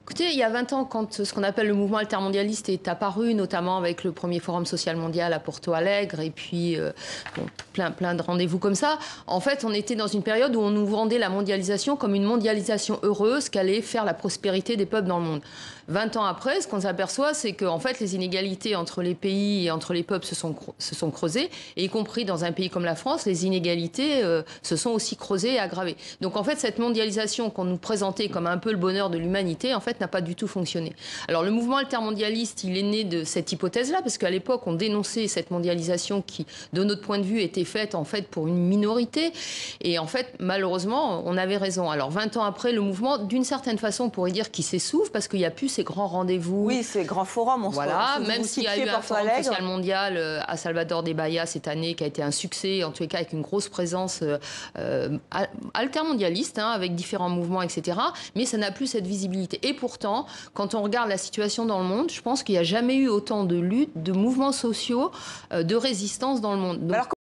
Écoutez, il y a 20 ans, quand ce qu'on appelle le mouvement altermondialiste est apparu, notamment avec le premier forum social mondial à Porto Alegre et puis bon, plein de rendez-vous comme ça, en fait, on était dans une période où on nous vendait la mondialisation comme une mondialisation heureuse qui allait faire la prospérité des peuples dans le monde. 20 ans après, ce qu'on s'aperçoit, c'est que en fait, les inégalités entre les pays et entre les peuples se sont creusées, et y compris dans un pays comme la France, les inégalités se sont aussi creusées et aggravées. Donc en fait, cette mondialisation qu'on nous présentait comme un peu le bonheur de l'humanité, en fait, n'a pas du tout fonctionné. Alors le mouvement altermondialiste, il est né de cette hypothèse-là, parce qu'à l'époque, on dénonçait cette mondialisation qui, de notre point de vue, était faite en fait pour une minorité. Et en fait, malheureusement, on avait raison. Alors 20 ans après, le mouvement, d'une certaine façon, on pourrait dire qu'il s'essouffle, parce qu'il n'y a plus ces grands rendez-vous. Oui, ces grands forums. Voilà, même s'il y a eu un forum social mondial à Salvador de Bahia cette année, qui a été un succès, en tous les cas avec une grosse présence altermondialiste, hein, avec différents mouvements, etc. Mais ça n'a plus cette visibilité. Et pourtant, quand on regarde la situation dans le monde, je pense qu'il n'y a jamais eu autant de luttes, de mouvements sociaux, de résistance dans le monde. Donc,